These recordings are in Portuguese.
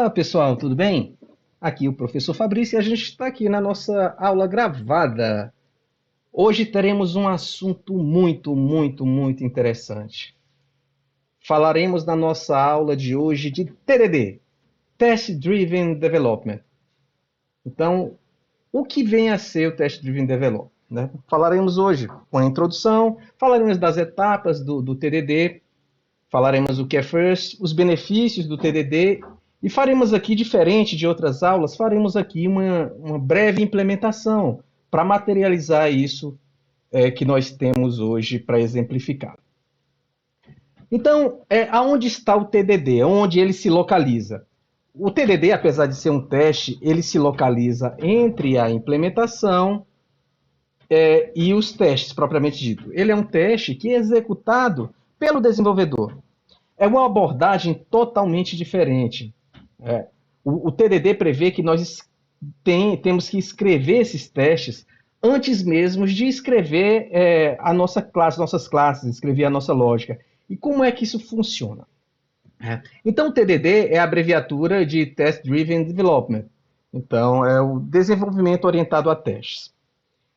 Olá, pessoal, tudo bem? Aqui é o professor Fabrício e a gente está aqui na nossa aula gravada. Hoje teremos um assunto muito interessante. Falaremos na nossa aula de hoje de TDD, Test Driven Development. Então, o que vem a ser o Test Driven Development, né? Falaremos hoje com a introdução, falaremos das etapas do TDD, falaremos o que é FIRST, os benefícios do TDD e faremos aqui, diferente de outras aulas, faremos aqui uma breve implementação para materializar isso que nós temos hoje para exemplificar. Então, aonde está o TDD? Onde ele se localiza? O TDD, apesar de ser um teste, ele se localiza entre a implementação e os testes propriamente dito. Ele é um teste que é executado pelo desenvolvedor. É uma abordagem totalmente diferente. O TDD prevê que nós temos que escrever esses testes antes mesmo de escrever nossas classes, escrever a nossa lógica. E como é que isso funciona? Então, o TDD é a abreviatura de Test Driven Development. Então, é o desenvolvimento orientado a testes.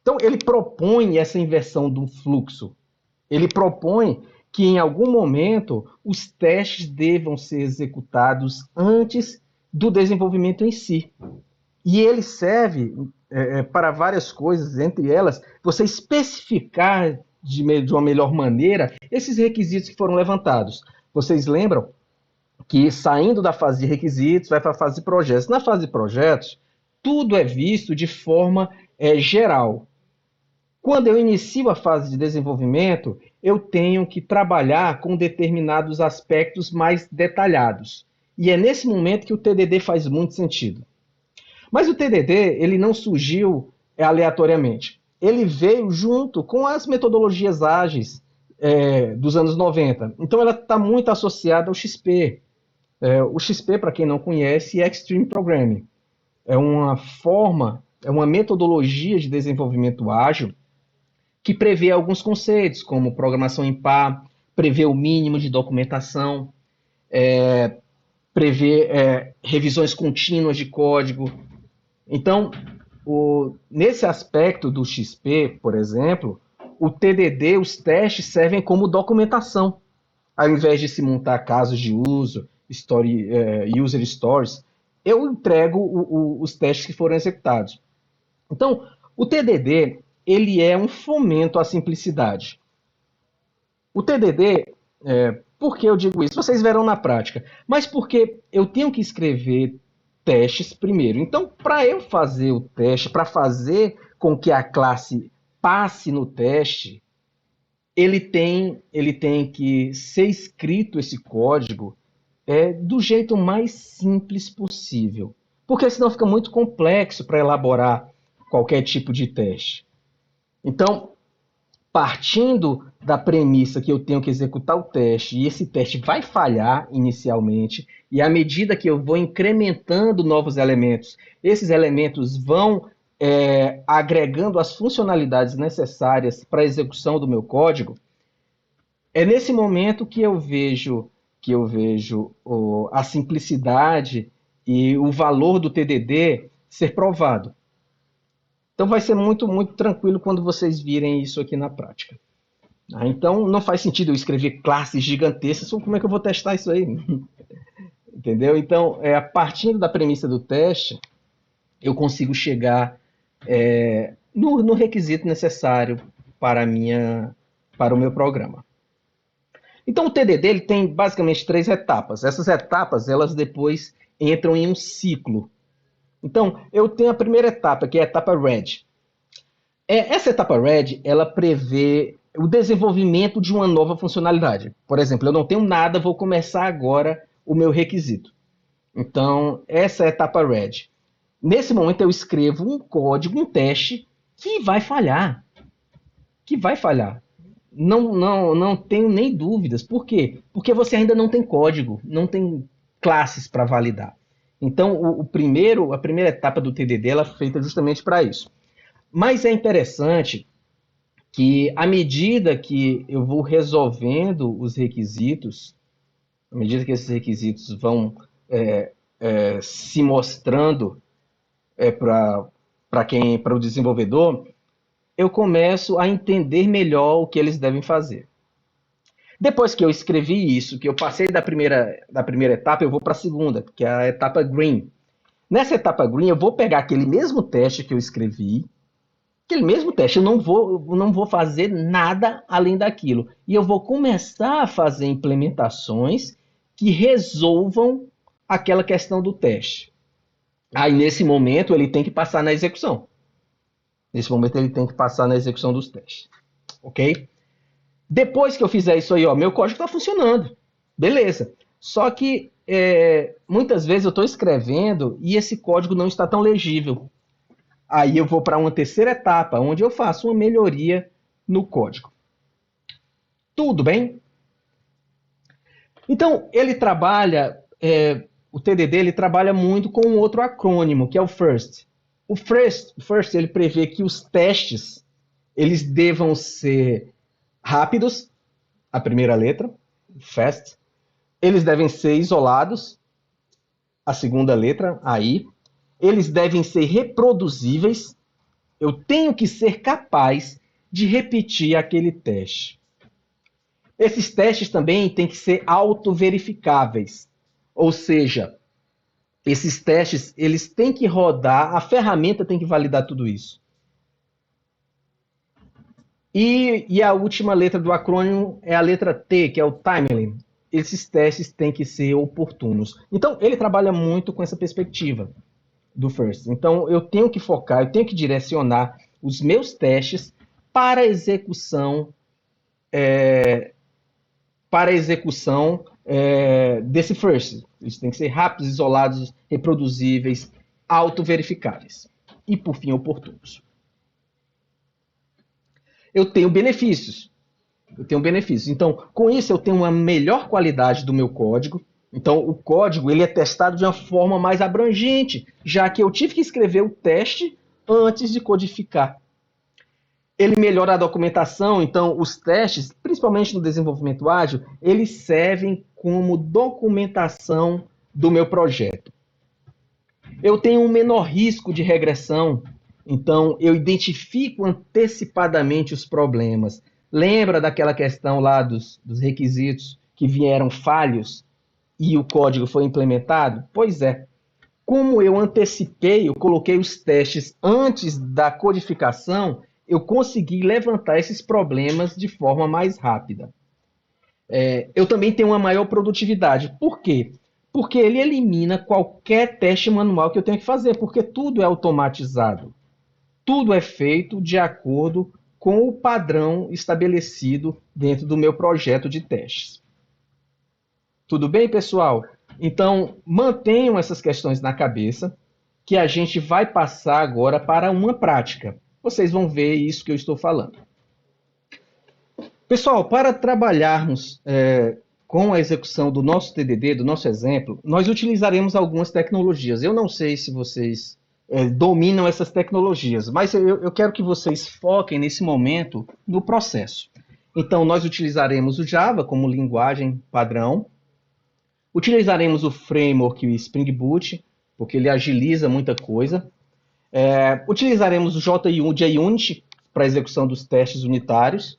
Então, ele propõe essa inversão do fluxo. Ele propõe que, em algum momento, os testes devam ser executados antes do desenvolvimento em si. E ele serve para várias coisas, entre elas, você especificar de uma melhor maneira esses requisitos que foram levantados. Vocês lembram que, saindo da fase de requisitos, vai para a fase de projetos. Na fase de projetos, tudo é visto de forma geral. Quando eu inicio a fase de desenvolvimento, eu tenho que trabalhar com determinados aspectos mais detalhados. E é nesse momento que o TDD faz muito sentido. Mas o TDD, ele não surgiu aleatoriamente. Ele veio junto com as metodologias ágeis dos anos 90. Então, ela está muito associada ao XP. O XP, para quem não conhece, é Extreme Programming. É uma metodologia de desenvolvimento ágil que prevê alguns conceitos, como programação em par, prevê o mínimo de documentação, prevê revisões contínuas de código. Então, nesse aspecto do XP, por exemplo, o TDD, os testes servem como documentação. Ao invés de se montar casos de uso, user stories, eu entrego os testes que foram executados. Então, o TDD, ele é um fomento à simplicidade. O TDD, por que eu digo isso? Vocês verão na prática. Mas porque eu tenho que escrever testes primeiro. Então, para eu fazer o teste, para fazer com que a classe passe no teste, ele tem que ser escrito esse código do jeito mais simples possível. Porque senão fica muito complexo para elaborar qualquer tipo de teste. Então, partindo da premissa que eu tenho que executar o teste, e esse teste vai falhar inicialmente, e à medida que eu vou incrementando novos elementos, esses elementos vão agregando as funcionalidades necessárias para a execução do meu código, é nesse momento que eu vejo a simplicidade e o valor do TDD ser provado. Então vai ser muito tranquilo quando vocês virem isso aqui na prática. Então não faz sentido eu escrever classes gigantescas, como é que eu vou testar isso aí? Entendeu? Então, partindo da premissa do teste, eu consigo chegar no requisito necessário para o meu programa. Então o TDD ele tem basicamente 3 etapas. Essas etapas, elas depois entram em um ciclo. Então, eu tenho a primeira etapa, que é a etapa RED. Essa etapa RED, ela prevê o desenvolvimento de uma nova funcionalidade. Por exemplo, eu não tenho nada, vou começar agora o meu requisito. Então, essa é a etapa RED. Nesse momento, eu escrevo um código, um teste, que vai falhar. Não tenho nem dúvidas. Por quê? Porque você ainda não tem código, não tem classes para validar. Então, a primeira etapa do TDD ela é feita justamente para isso. Mas é interessante que, à medida que eu vou resolvendo os requisitos, à medida que esses requisitos vão se mostrando para o desenvolvedor, eu começo a entender melhor o que eles devem fazer. Depois que eu escrevi isso, que eu passei da primeira etapa, eu vou para a segunda, que é a etapa green. Nessa etapa green, eu vou pegar aquele mesmo teste que eu escrevi, aquele mesmo teste, eu não vou fazer nada além daquilo. E eu vou começar a fazer implementações que resolvam aquela questão do teste. Aí, nesse momento, ele tem que passar na execução. Nesse momento, ele tem que passar na execução dos testes. Ok? Depois que eu fizer isso aí, ó, meu código está funcionando. Beleza. Só que muitas vezes eu estou escrevendo e esse código não está tão legível. Aí eu vou para uma terceira etapa, onde eu faço uma melhoria no código. Tudo bem? Então, o TDD ele trabalha muito com um outro acrônimo, que é o FIRST. O FIRST ele prevê que os testes eles devam ser rápidos, a primeira letra, fast. Eles devem ser isolados, a segunda letra, aí. Eles devem ser reproduzíveis. Eu tenho que ser capaz de repetir aquele teste. Esses testes também têm que ser autoverificáveis. Ou seja, esses testes eles têm que rodar, a ferramenta tem que validar tudo isso. E a última letra do acrônimo é a letra T, que é o timely. Esses testes têm que ser oportunos. Então, ele trabalha muito com essa perspectiva do FIRST. Então, eu tenho que focar, eu tenho que direcionar os meus testes para a execução, desse FIRST. Eles têm que ser rápidos, isolados, reproduzíveis, autoverificáveis. E, por fim, oportunos. Eu tenho benefícios. Então, com isso, eu tenho uma melhor qualidade do meu código. Então, o código ele é testado de uma forma mais abrangente, já que eu tive que escrever o teste antes de codificar. Ele melhora a documentação, então os testes, principalmente no desenvolvimento ágil, eles servem como documentação do meu projeto. Eu tenho um menor risco de regressão, então eu identifico antecipadamente os problemas. Lembra daquela questão lá dos requisitos que vieram falhos e o código foi implementado? Pois é. Como eu antecipei, eu coloquei os testes antes da codificação, eu consegui levantar esses problemas de forma mais rápida. Eu também tenho uma maior produtividade. Por quê? Porque ele elimina qualquer teste manual que eu tenha que fazer, porque tudo é automatizado. Tudo é feito de acordo com o padrão estabelecido dentro do meu projeto de testes. Tudo bem, pessoal? Então, mantenham essas questões na cabeça, que a gente vai passar agora para uma prática. Vocês vão ver isso que eu estou falando. Pessoal, para trabalharmos com a execução do nosso TDD, do nosso exemplo, nós utilizaremos algumas tecnologias. Eu não sei se vocês dominam essas tecnologias, mas eu quero que vocês foquem nesse momento no processo. Então, nós utilizaremos o Java como linguagem padrão, utilizaremos o framework Spring Boot, porque ele agiliza muita coisa. Utilizaremos o JUnit para a execução dos testes unitários.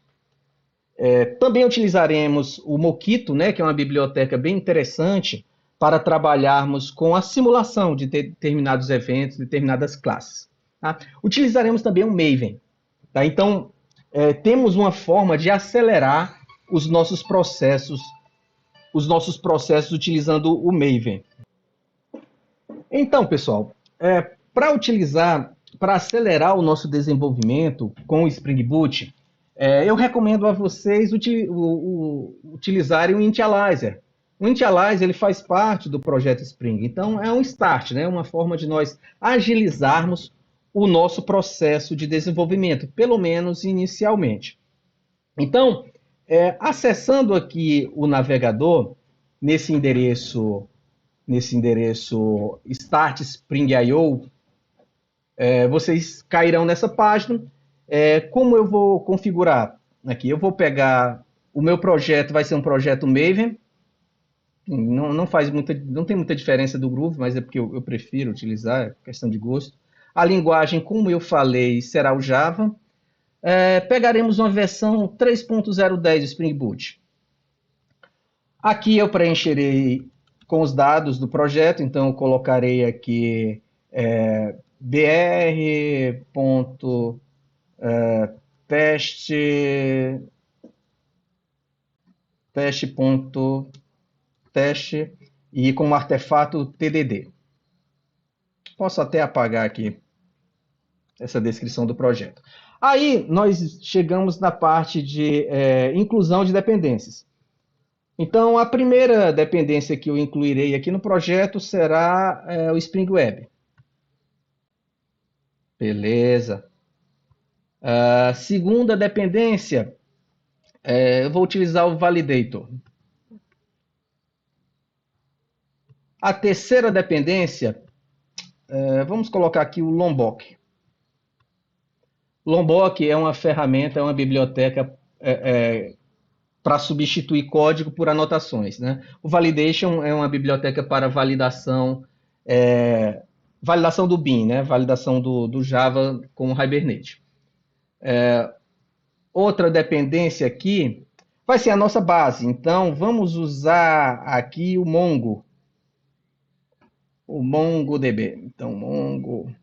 Também utilizaremos o Mockito, né, que é uma biblioteca bem interessante para trabalharmos com a simulação de determinados eventos, determinadas classes. Tá? Utilizaremos também o Maven. Tá? Então, temos uma forma de acelerar os nossos processos utilizando o Maven. Então, pessoal, para acelerar o nosso desenvolvimento com o Spring Boot, eu recomendo a vocês utilizarem o Initializer. O Initializer ele faz parte do projeto Spring, então é um start, né? Uma forma de nós agilizarmos o nosso processo de desenvolvimento, pelo menos inicialmente. Então, acessando aqui o navegador, nesse endereço Start Spring.io, vocês cairão nessa página. Como eu vou configurar aqui? Eu vou pegar, o meu projeto vai ser um projeto Maven, não tem muita diferença do Groove, mas é porque eu prefiro utilizar, é questão de gosto. A linguagem, como eu falei, será o Java. Pegaremos uma versão 3.010 do Spring Boot. Aqui eu preencherei com os dados do projeto, então eu colocarei aqui br.teste teste e como artefato TDD. Posso até apagar aqui essa descrição do projeto. Aí nós chegamos na parte de inclusão de dependências. Então, a primeira dependência que eu incluirei aqui no projeto será o Spring Web. Beleza. A segunda dependência, eu vou utilizar o Validator. A terceira dependência, vamos colocar aqui o Lombok. Lombok é uma ferramenta, é uma biblioteca para substituir código por anotações, né? O Validation é uma biblioteca para validação do Bean, né? Validação do Java com o Hibernate. Outra dependência aqui vai ser a nossa base. Então, vamos usar aqui o MongoDB. Então, Mongo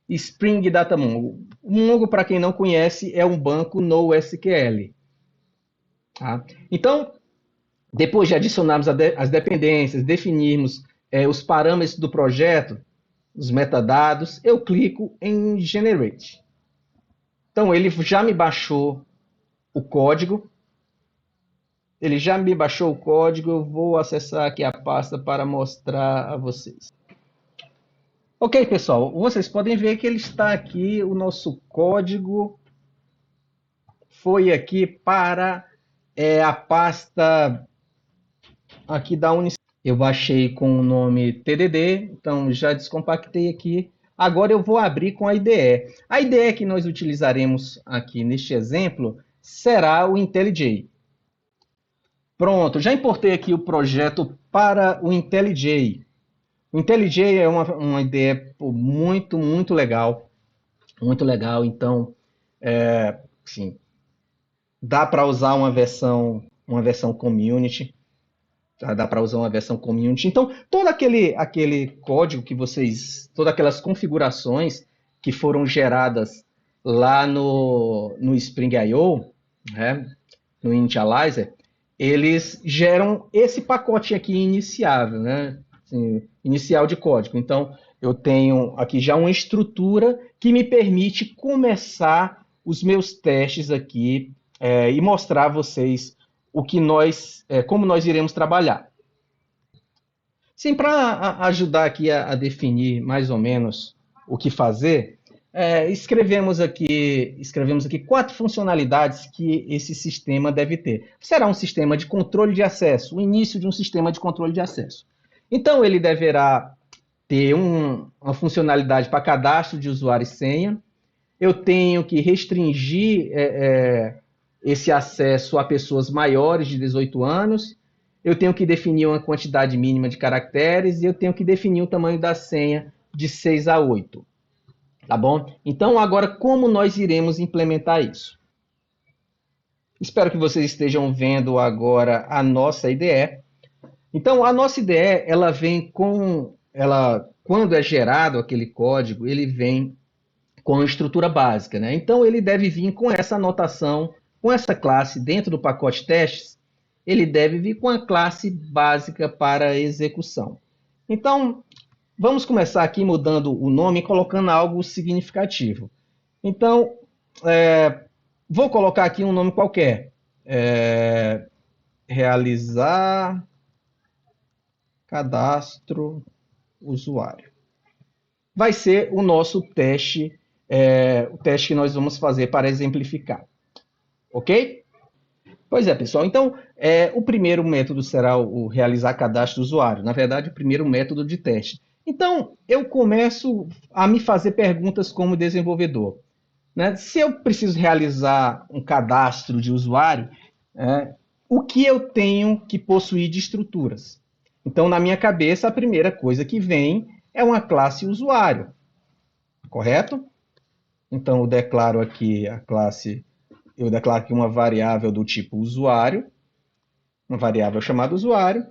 Spring Data Mongo. O Mongo, para quem não conhece, é um banco NoSQL. Tá? Então, depois de adicionarmos as dependências, definirmos os parâmetros do projeto, os metadados, eu clico em Generate. Então, ele já me baixou o código. Eu vou acessar aqui a pasta para mostrar a vocês. Ok, pessoal, vocês podem ver que ele está aqui, o nosso código foi aqui para a pasta aqui da Unicef. Eu baixei com o nome TDD, então já descompactei aqui. Agora eu vou abrir com a IDE. A IDE que nós utilizaremos aqui neste exemplo será o IntelliJ. Pronto, já importei aqui o projeto para o IntelliJ. O IntelliJ é uma IDE muito, muito legal. Muito legal, então, sim, dá para usar uma versão community. Dá para usar uma versão community. Então, todo aquele código que todas aquelas configurações que foram geradas lá no Spring.io, né, no Initializer, eles geram esse pacote aqui iniciável, né, assim, inicial de código. Então, eu tenho aqui já uma estrutura que me permite começar os meus testes aqui e mostrar a vocês como nós iremos trabalhar. Sim, para ajudar aqui a definir mais ou menos o que fazer, escrevemos aqui 4 funcionalidades que esse sistema deve ter. Será um sistema de controle de acesso, o início de um sistema de controle de acesso. Então, ele deverá ter uma funcionalidade para cadastro de usuário e senha. Eu tenho que restringir esse acesso a pessoas maiores de 18 anos, eu tenho que definir uma quantidade mínima de caracteres e eu tenho que definir o tamanho da senha de 6 a 8. Tá bom? Então, agora, como nós iremos implementar isso? Espero que vocês estejam vendo agora a nossa IDE. Então, a nossa IDE, ela vem quando é gerado aquele código, ele vem com a estrutura básica, né? Então, ele deve vir com essa anotação, com essa classe dentro do pacote testes, ele deve vir com a classe básica para execução. Então, vamos começar aqui mudando o nome e colocando algo significativo. Então, vou colocar aqui um nome qualquer. Realizar cadastro usuário. Vai ser o nosso teste, o teste que nós vamos fazer para exemplificar. Ok? Pois é, pessoal. Então, o primeiro método será o realizar cadastro do usuário. Na verdade, o primeiro método de teste. Então, eu começo a me fazer perguntas como desenvolvedor. Né? Se eu preciso realizar um cadastro de usuário, o que eu tenho que possuir de estruturas. Então, na minha cabeça, a primeira coisa que vem é uma classe usuário, correto? Então, eu declaro aqui uma variável do tipo usuário, uma variável chamada usuário,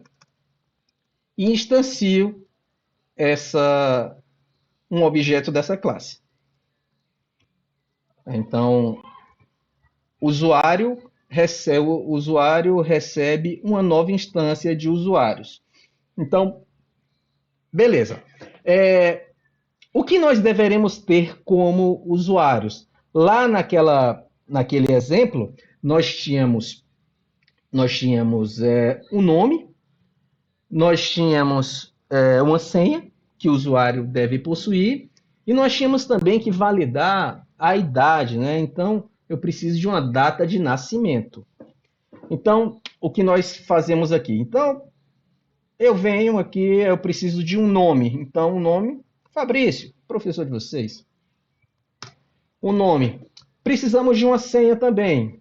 e instancio essa, um objeto dessa classe. Então, o usuário recebe uma nova instância de usuários. Então, beleza. É, o que nós deveremos ter como usuários? Lá naquele exemplo, nós tínhamos um nome, nós tínhamos uma senha que o usuário deve possuir e nós tínhamos também que validar a idade, né? Então, eu preciso de uma data de nascimento. Então, o que nós fazemos aqui? Então, eu venho aqui, eu preciso de um nome. Então, o nome, Fabrício, professor de vocês. O nome. Precisamos de uma senha também,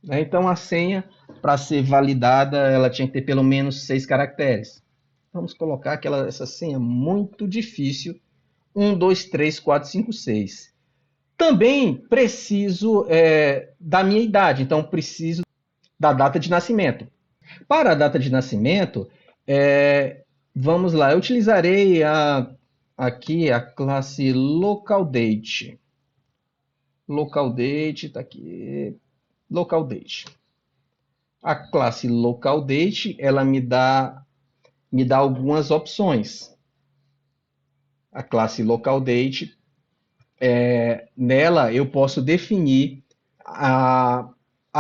né? Então, a senha, para ser validada, ela tinha que ter pelo menos 6 caracteres. Vamos colocar essa senha muito difícil. 1, 2, 3, 4, 5, 6. Também preciso da minha idade, então preciso da data de nascimento. Para a data de nascimento, vamos lá, eu utilizarei aqui a classe localDate. LocalDate, está aqui. LocalDate. A classe localDate, ela me dá algumas opções. A classe localDate, nela eu posso definir a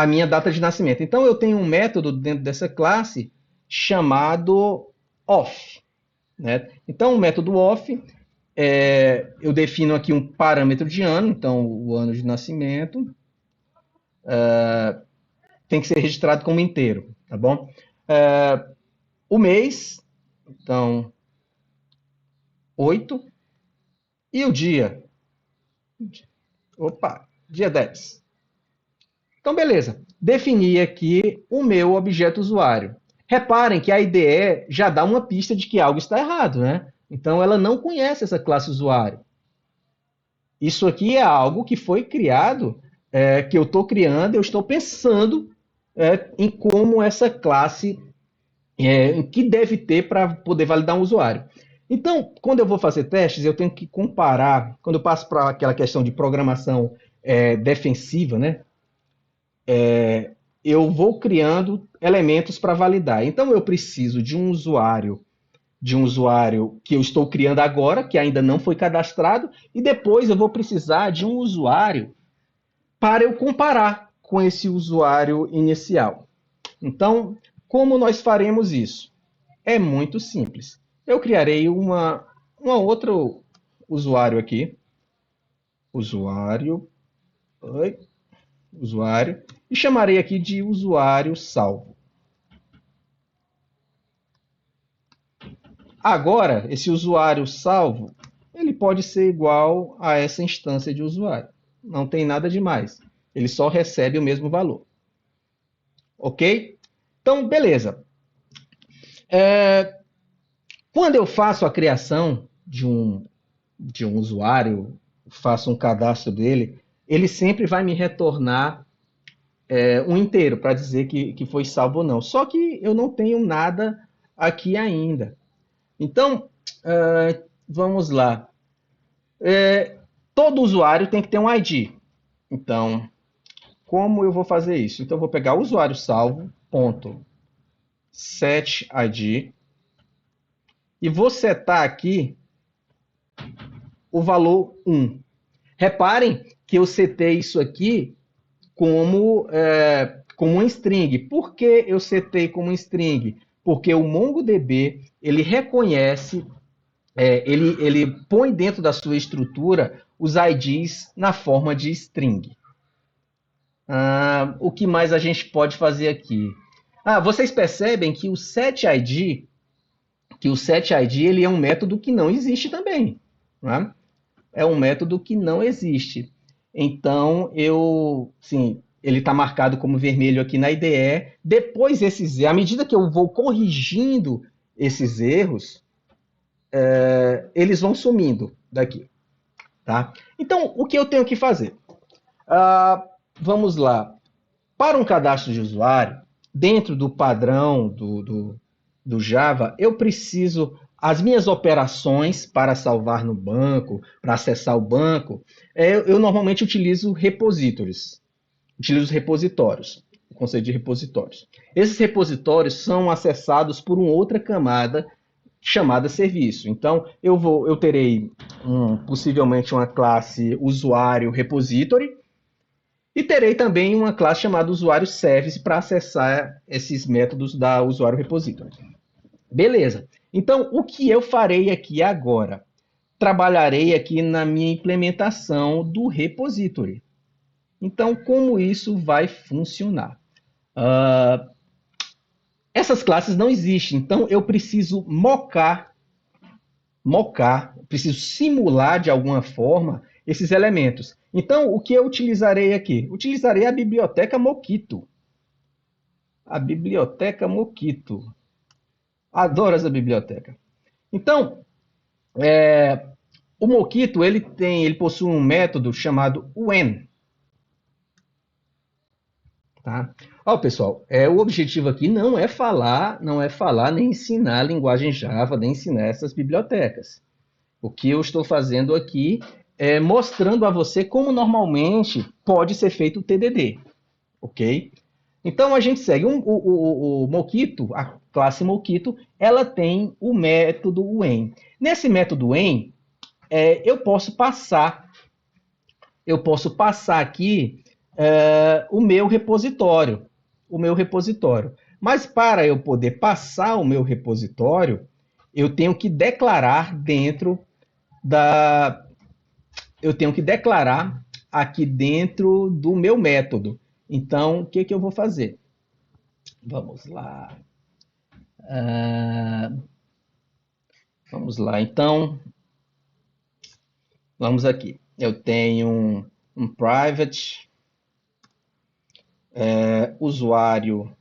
minha data de nascimento. Então eu tenho um método dentro dessa classe chamado off, né? Então o método off, eu defino aqui um parâmetro de ano, então o ano de nascimento tem que ser registrado como inteiro, tá bom? O mês, então 8, e o dia, dia 10. Então, beleza. Defini aqui o meu objeto usuário. Reparem que a IDE já dá uma pista de que algo está errado, né? Então, ela não conhece essa classe usuário. Isso aqui é algo que foi criado, que eu estou criando, eu estou pensando em como essa classe, em que deve ter para poder validar um usuário. Então, quando eu vou fazer testes, eu tenho que comparar, quando eu passo para aquela questão de programação defensiva, né? Eu vou criando elementos para validar. Então eu preciso de um usuário que eu estou criando agora, que ainda não foi cadastrado, e depois eu vou precisar de um usuário para eu comparar com esse usuário inicial. Então, como nós faremos isso? É muito simples. Eu criarei uma outro usuário aqui, usuário, oi, usuário, e chamarei aqui de usuário salvo. Agora, esse usuário salvo, ele pode ser igual a essa instância de usuário. Não tem nada demais. Ele só recebe o mesmo valor. Ok? Então, beleza. Quando eu faço a criação de um usuário, faço um cadastro dele, ele sempre vai me retornar um inteiro para dizer que foi salvo ou não. Só que eu não tenho nada aqui ainda. Então, vamos lá. Todo usuário tem que ter um ID. Então, como eu vou fazer isso? Então, eu vou pegar o usuário salvo, ponto, setID, e vou setar aqui o valor 1. Reparem que eu setei isso aqui como uma string. Por que eu setei como string? Porque o MongoDB, ele reconhece, ele põe dentro da sua estrutura os IDs na forma de string. O que mais a gente pode fazer aqui? Vocês percebem que o setID, ele é um método que não existe também, né? É um método que não existe. Então, ele está marcado como vermelho aqui na IDE. Depois, à medida que eu vou corrigindo esses erros, eles vão sumindo daqui. Tá? Então, o que eu tenho que fazer? Vamos lá. Para um cadastro de usuário, dentro do padrão do Java, eu preciso. As minhas operações para salvar no banco, para acessar o banco, eu normalmente utilizo repositórios. Utilizo repositórios, o conceito de repositórios. Esses repositórios são acessados por uma outra camada chamada serviço. Então, eu terei possivelmente uma classe usuário repository e terei também uma classe chamada usuário service para acessar esses métodos da usuário repository. Beleza. Então, o que eu farei aqui agora? Trabalharei aqui na minha implementação do repository. Então, como isso vai funcionar? Essas classes não existem, então eu preciso preciso simular de alguma forma esses elementos. Então, o que eu utilizarei aqui? Utilizarei a biblioteca Mockito. A biblioteca Mockito. Adoro essa biblioteca. Então, o Mockito ele possui um método chamado when. Tá? Ó, pessoal, o objetivo aqui não é falar nem ensinar a linguagem Java, nem ensinar essas bibliotecas. O que eu estou fazendo aqui é mostrando a você como normalmente pode ser feito o TDD, ok? Então a gente segue o Mockito, a classe Mockito, ela tem o método when. Nesse método when, eu posso passar aqui o meu repositório. Mas para eu poder passar o meu repositório, eu tenho que declarar aqui dentro do meu método. Então, o que eu vou fazer? Vamos lá. Vamos lá. Então, vamos aqui. Eu tenho um private usuário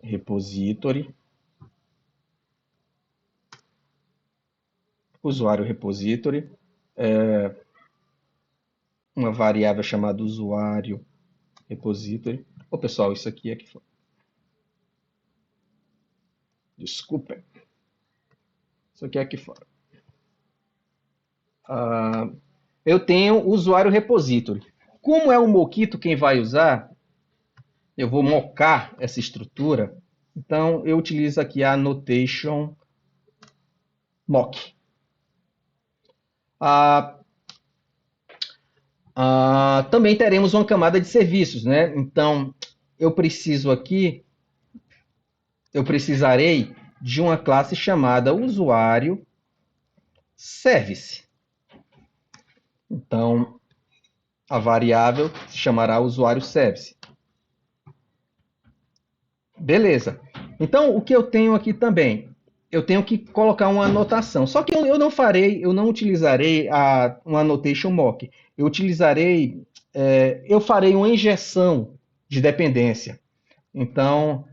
repository. Uma variável chamada usuário repository. Ô, pessoal, isso aqui é que foi. Desculpem. Isso aqui é aqui fora. Eu tenho o usuário repository. Como é o Mockito quem vai usar, eu vou mocar essa estrutura. Então, eu utilizo aqui a annotation mock. Também teremos uma camada de serviços, né? Então, eu precisarei de uma classe chamada usuário service. Então, a variável se chamará usuário service. Beleza. Então, o que eu tenho aqui também? Eu tenho que colocar uma anotação. Só que eu não utilizarei uma annotation mock. Eu farei uma injeção de dependência. Então,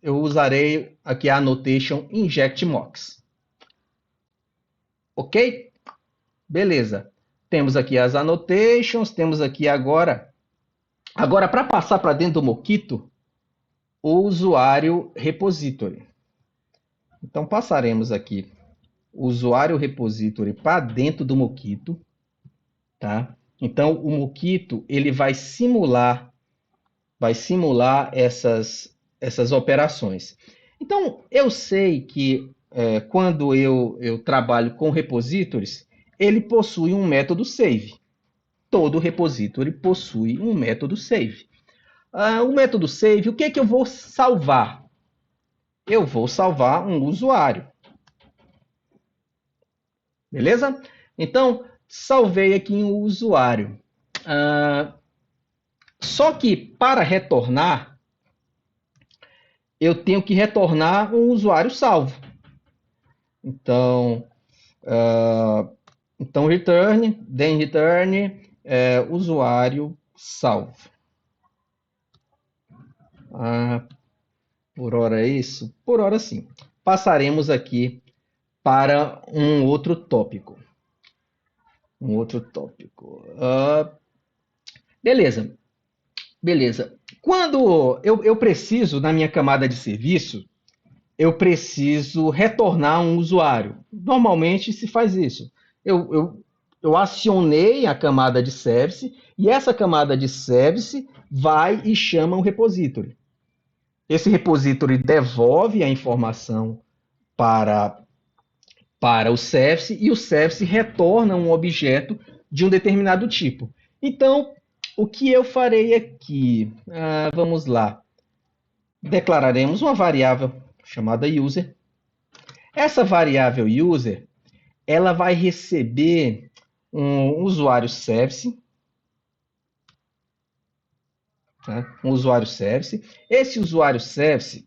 eu usarei aqui a annotation inject mocks. Ok? Beleza. Temos aqui as annotations, temos aqui agora para passar para dentro do Mockito, o usuário repository. Então, passaremos aqui o usuário repository para dentro do Mockito. Tá? Então, o Mockito ele vai simular essas operações. Então, eu sei que quando eu trabalho com repositories, ele possui um método save. Todo repository possui um método save. O método save, o que é que eu vou salvar? Eu vou salvar um usuário. Beleza? Então, salvei aqui um usuário. Só que para retornar, eu tenho que retornar um usuário salvo. Então return usuário salvo. Ah, por hora é isso? Por hora sim. Passaremos aqui para um outro tópico. Um outro tópico. Beleza, beleza. Quando eu preciso, na minha camada de serviço, eu preciso retornar um usuário. Normalmente se faz isso. Eu, eu, eu acionei a camada de service e essa camada de service vai e chama um repository. Esse repository devolve a informação para, para o service e o service retorna um objeto de um determinado tipo. Então, o que eu farei aqui? Vamos lá. Declararemos uma variável chamada user. Essa variável user, ela vai receber um usuário service, tá? Um usuário service. Esse usuário service,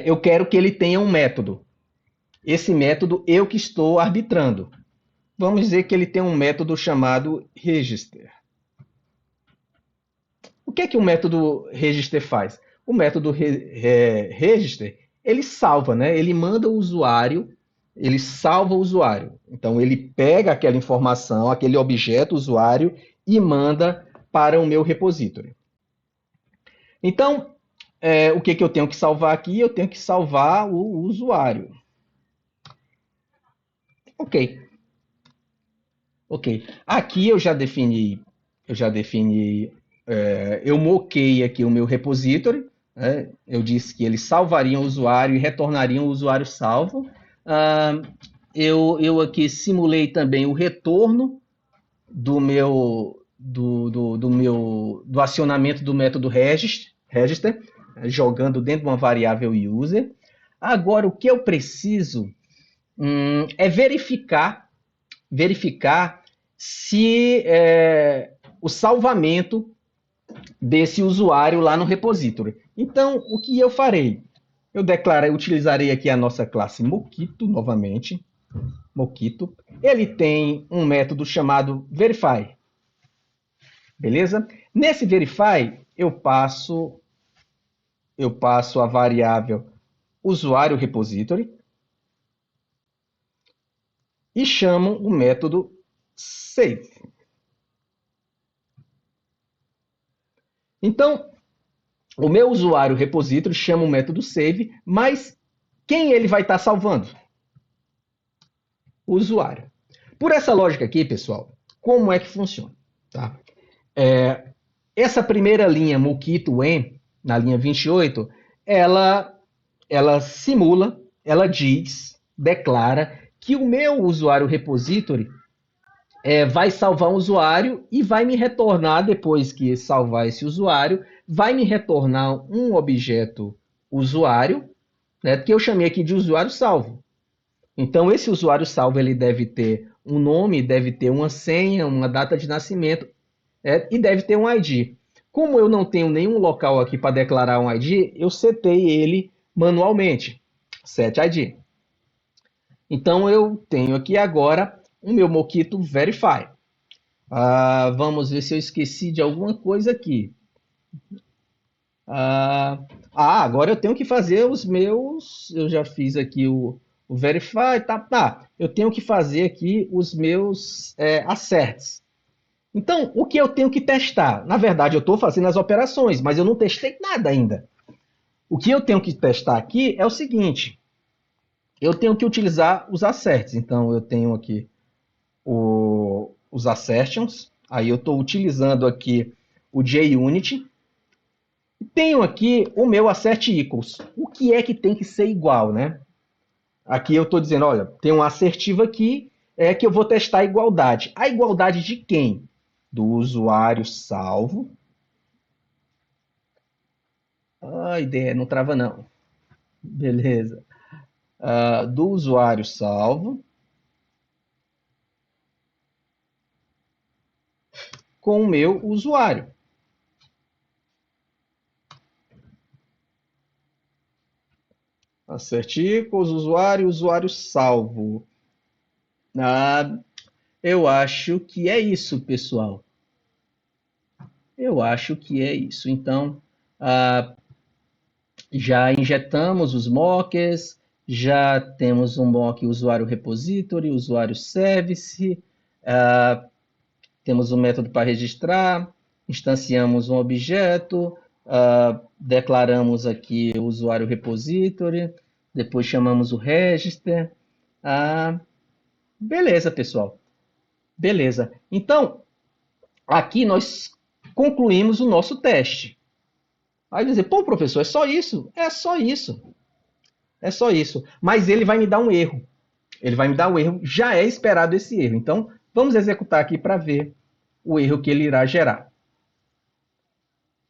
eu quero que ele tenha um método. Esse método eu que estou arbitrando. Vamos dizer que ele tem um método chamado register. O que é que o método register faz? O método register, ele salva, né? Ele manda o usuário, ele salva o usuário. Então, ele pega aquela informação, aquele objeto usuário e manda para o meu repository. Então, o que eu tenho que salvar aqui? Eu tenho que salvar o usuário. Ok, ok. Aqui eu moquei aqui o meu repository, né? Eu disse que ele salvaria o usuário e retornaria o usuário salvo. Ah, eu aqui simulei também o retorno do acionamento do método register, jogando dentro de uma variável user. Agora, o que eu preciso é verificar se o salvamento desse usuário lá no repository. Então, o que eu farei? Utilizarei aqui a nossa classe Mockito novamente. Mockito. Ele tem um método chamado verify. Beleza? Nesse verify, eu passo a variável usuário repository e chamo o método save. Então, o meu usuário repository chama o método save, mas quem ele vai estar salvando? O usuário. Por essa lógica aqui, pessoal, como é que funciona? Tá? Essa primeira linha, Mockito en, na linha 28, ela simula, ela diz, declara que o meu usuário repository vai salvar um usuário e vai me retornar, depois que salvar esse usuário, vai me retornar um objeto usuário, né, que eu chamei aqui de usuário salvo. Então, esse usuário salvo ele deve ter um nome, deve ter uma senha, uma data de nascimento e deve ter um ID. Como eu não tenho nenhum local aqui para declarar um ID, eu setei ele manualmente, set ID. Então, eu tenho aqui agora o meu Mockito Verify. Vamos ver se eu esqueci de alguma coisa aqui. Agora eu tenho que fazer os meus. Eu já fiz aqui o Verify, tá. Eu tenho que fazer aqui os meus asserts. Então, o que eu tenho que testar? Na verdade, eu estou fazendo as operações, mas eu não testei nada ainda. O que eu tenho que testar aqui é o seguinte: eu tenho que utilizar os asserts. Então, eu tenho aqui os assertions. Aí eu estou utilizando aqui o JUnit. Tenho aqui o meu assert equals. O que é que tem que ser igual, né? Aqui eu estou dizendo, olha, tem um assertivo aqui que eu vou testar a igualdade. A igualdade de quem? Do usuário salvo. Ideia, não trava não. Beleza. Do usuário salvo com o meu usuário. Assert equals usuário salvo. Eu acho que é isso, pessoal. Eu acho que é isso. Então, Já injetamos os mocks, já temos um mock usuário repository, usuário service, temos um método para registrar, instanciamos um objeto, declaramos aqui o usuário repository, depois chamamos o register. Beleza, pessoal. Beleza. Então, aqui nós concluímos o nosso teste. Aí dizer, pô, professor, é só isso? É só isso. É só isso. Mas ele vai me dar um erro. Ele vai me dar um erro. Já é esperado esse erro. Então, vamos executar aqui para ver o erro que ele irá gerar.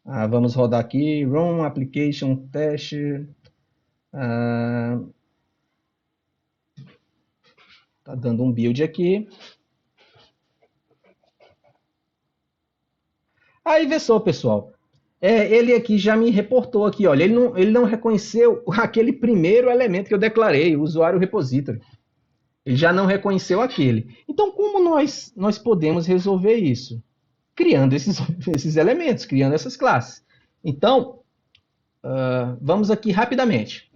Vamos rodar aqui. Run application test. Tá dando um build aqui. Aí, vê só, pessoal. Ele aqui já me reportou aqui, olha, ele não reconheceu aquele primeiro elemento que eu declarei, o usuário repository. Ele já não reconheceu aquele. Então, como nós podemos resolver isso? Criando esses elementos, criando essas classes. Então, vamos aqui rapidamente.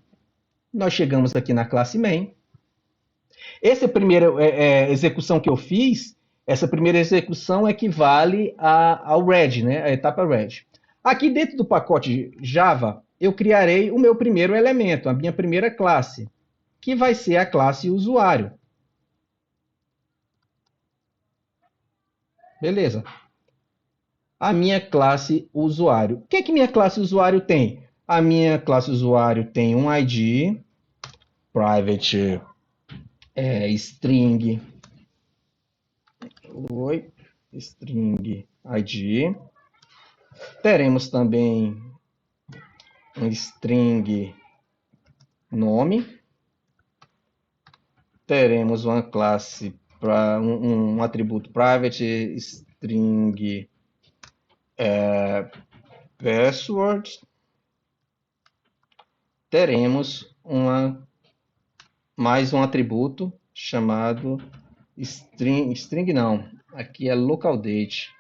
Nós chegamos aqui na classe main. Essa primeira execução que eu fiz, essa primeira execução equivale ao red, né? A etapa red. Aqui dentro do pacote Java, eu criarei o meu primeiro elemento, a minha primeira classe, que vai ser a classe usuário. Beleza. A minha classe usuário. O que é que minha classe usuário tem? A minha classe usuário tem um ID, private string, string ID. Teremos também um string nome. Teremos uma classe para um atributo private string password. Teremos mais um atributo chamado string não, aqui é local date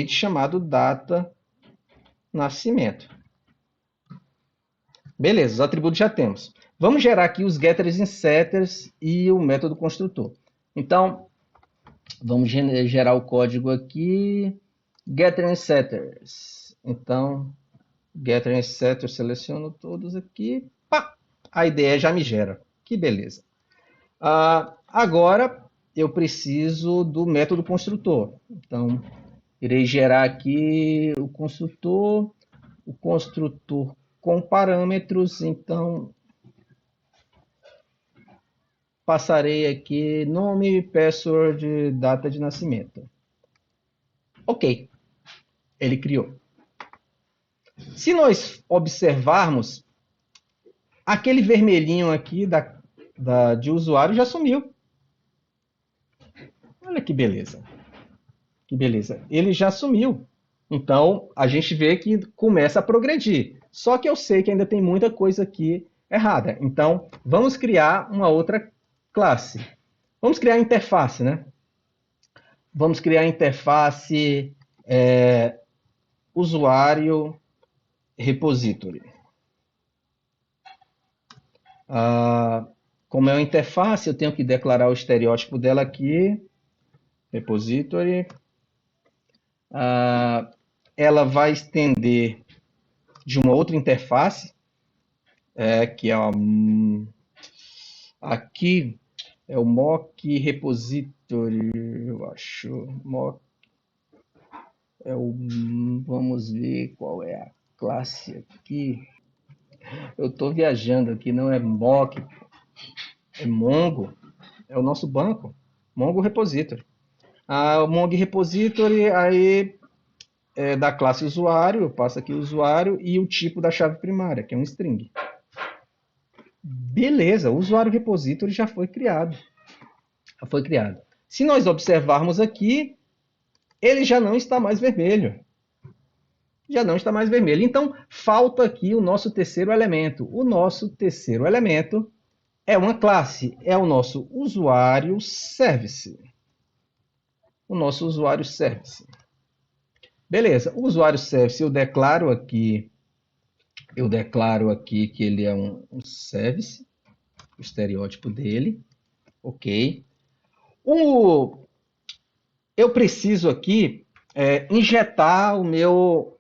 chamado data nascimento. Beleza, os atributos já temos. Vamos gerar aqui os getters e setters e o método construtor. Então, vamos gerar o código aqui, getter e setters. Então, getter e setters, seleciono todos aqui, pá, a IDE já me gera. Que beleza. Agora, eu preciso do método construtor. Então, irei gerar aqui o construtor com parâmetros. Então, passarei aqui nome, password, data de nascimento. Ok, ele criou. Se nós observarmos, aquele vermelhinho aqui de usuário já sumiu. Olha que beleza. Que beleza. Ele já sumiu. Então, a gente vê que começa a progredir. Só que eu sei que ainda tem muita coisa aqui errada. Então, vamos criar uma outra classe. Vamos criar a interface, né? Vamos criar a interface usuário repository. Como é uma interface, eu tenho que declarar o estereótipo dela aqui. Repository. Ela vai estender de uma outra interface, que é aqui é o mock repository, eu acho. Mock vamos ver qual é a classe aqui. Eu estou viajando aqui, não é mock, é Mongo, é o nosso banco, Mongo Repository. O Mongo Repository aí é da classe usuário, eu passo aqui o usuário e o tipo da chave primária, que é um string. Beleza, o usuário repository já foi criado. Se nós observarmos aqui, ele já não está mais vermelho. Então, falta aqui o nosso terceiro elemento. O nosso terceiro elemento é uma classe, é o nosso usuário service. Beleza, o usuário service eu declaro aqui que ele é um service, o estereótipo dele, ok. O, eu preciso aqui injetar o meu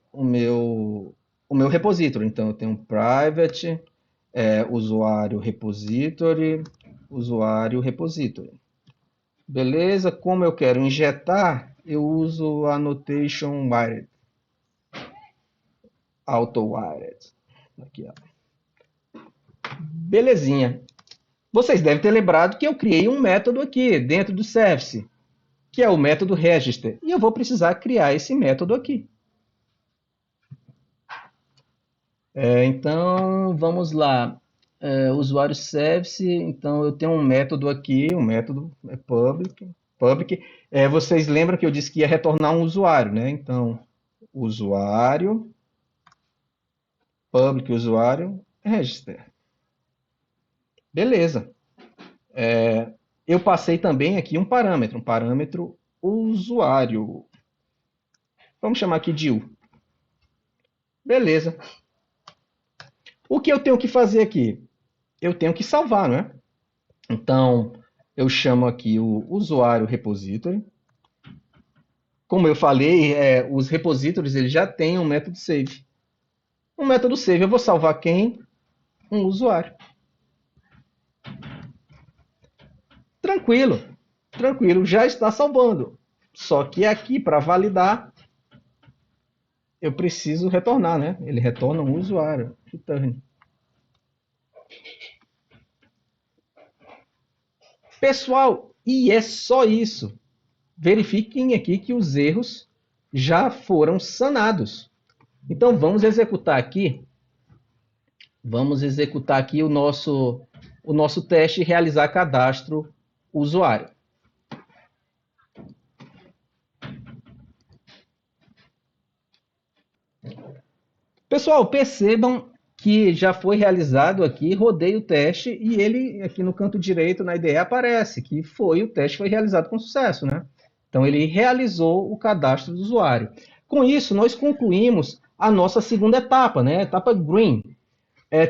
repository. Então, eu tenho um private, usuário repository, usuário repository. Beleza? Como eu quero injetar, eu uso a notation wired, auto wired. Aqui, ó. Belezinha. Vocês devem ter lembrado que eu criei um método aqui dentro do service, que é o método register. E eu vou precisar criar esse método aqui. Então, vamos lá. Usuário service, então eu tenho um método aqui, um método public. Vocês lembram que eu disse que ia retornar um usuário, né? Então, usuário, public usuário, register. Beleza. Eu passei também aqui um parâmetro usuário. Vamos chamar aqui de U. Beleza. O que eu tenho que fazer aqui? Eu tenho que salvar, não é? Então, eu chamo aqui o usuário repository. Como eu falei, os repositories eles já têm um método save. Um método save, eu vou salvar quem? Um usuário. Tranquilo, tranquilo, já está salvando. Só que aqui, para validar, eu preciso retornar, né? Ele retorna um usuário. Return. Pessoal, e é só isso. Verifiquem aqui que os erros já foram sanados. Então vamos executar aqui o nosso teste e realizar cadastro usuário. Pessoal, percebam que já foi realizado aqui, rodei o teste e ele aqui no canto direito na IDE aparece que o teste foi realizado com sucesso, né? Então ele realizou o cadastro do usuário. Com isso, nós concluímos a nossa segunda etapa, né? Etapa green.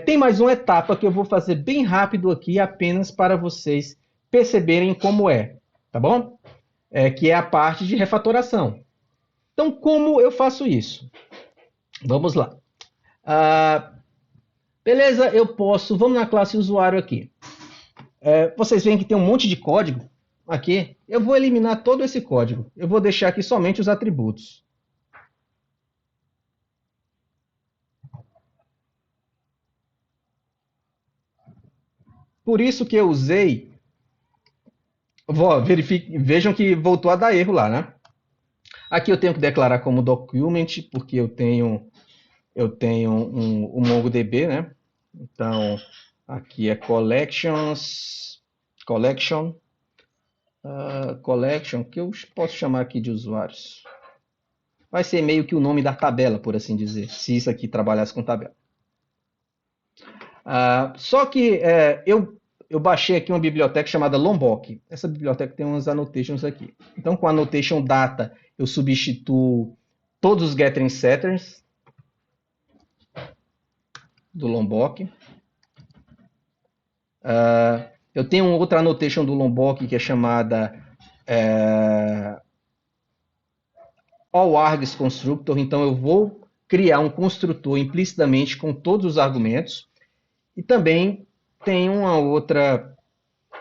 Tem mais uma etapa que eu vou fazer bem rápido aqui, apenas para vocês perceberem como é, tá bom? Que é a parte de refatoração. Então, como eu faço isso? Vamos lá. Ah, beleza, eu posso. Vamos na classe usuário aqui. Vocês veem que tem um monte de código aqui. Eu vou eliminar todo esse código. Eu vou deixar aqui somente os atributos. Por isso que eu usei. Vejam que voltou a dar erro lá, né? Aqui eu tenho que declarar como document, porque eu tenho um MongoDB, né? Então, aqui é collection, que eu posso chamar aqui de usuários. Vai ser meio que o nome da tabela, por assim dizer, se isso aqui trabalhasse com tabela. Só que eu baixei aqui uma biblioteca chamada Lombok. Essa biblioteca tem umas annotations aqui. Então, com a annotation data, eu substituo todos os getters e setters do Lombok. Eu tenho outra annotation do Lombok que é chamada allArgs constructor. Então, eu vou criar um construtor implicitamente com todos os argumentos. E também tem uma outra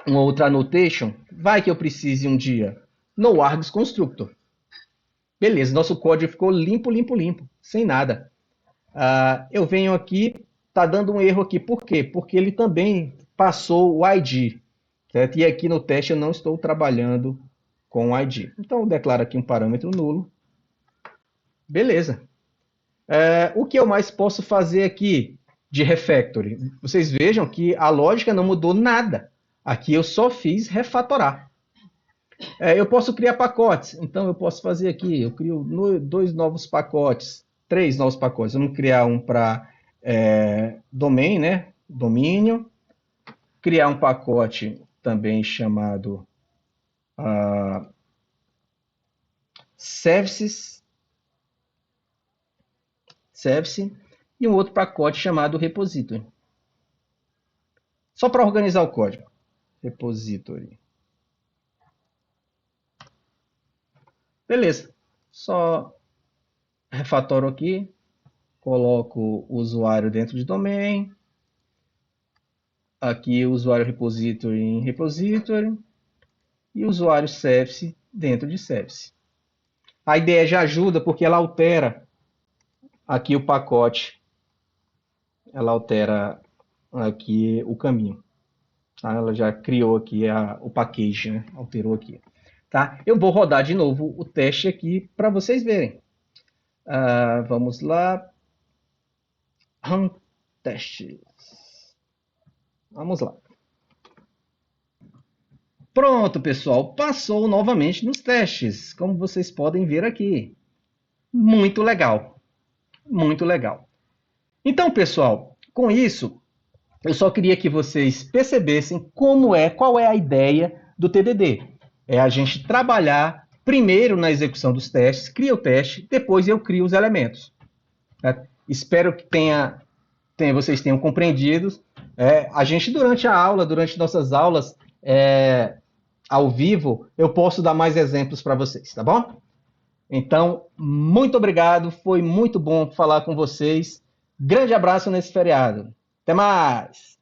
annotation. Vai que eu precise um dia. NoArgs constructor. Beleza, nosso código ficou limpo, limpo, limpo, sem nada. Eu venho aqui, está dando um erro aqui. Por quê? Porque ele também passou o ID. Certo? E aqui no teste eu não estou trabalhando com o ID. Então eu declaro aqui um parâmetro nulo. Beleza. O que eu mais posso fazer aqui de refactoring? Vocês vejam que a lógica não mudou nada. Aqui eu só fiz refatorar. Eu posso criar pacotes. Então eu posso fazer aqui, eu crio dois novos pacotes, três novos pacotes. Vamos criar um para domain, né? Domínio. Criar um pacote também chamado services. service, e um outro pacote chamado repository. Só para organizar o código. Repository. Beleza. Só refatoro aqui. Coloco o usuário dentro de domain. Aqui o usuário repository em repository. E o usuário service dentro de service. A IDE já ajuda porque ela altera aqui o pacote. Ela altera aqui o caminho. Tá? Ela já criou aqui o package, né? Alterou aqui. Tá? Eu vou rodar de novo o teste aqui para vocês verem. Vamos lá. Run testes. Vamos lá. Pronto, pessoal. Passou novamente nos testes, como vocês podem ver aqui. Muito legal. Muito legal. Então, pessoal, com isso, eu só queria que vocês percebessem qual é a ideia do TDD. É a gente trabalhar primeiro na execução dos testes, cria o teste, depois eu crio os elementos. Espero que vocês tenham compreendido. A gente, durante nossas aulas ao vivo, eu posso dar mais exemplos para vocês, tá bom? Então, muito obrigado, foi muito bom falar com vocês. Grande abraço nesse feriado. Até mais!